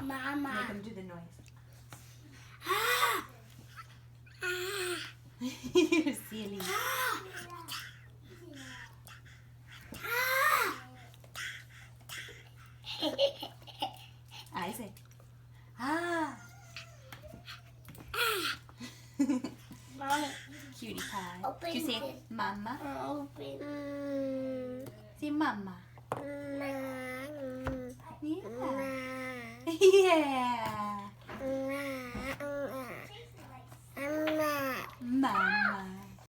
Mama. Make him do the noise. You're silly. I say, ah. Mommy, Cutie pie. Open You say, it. mama. open. Say, mama. Nah. Yeah. Yeah.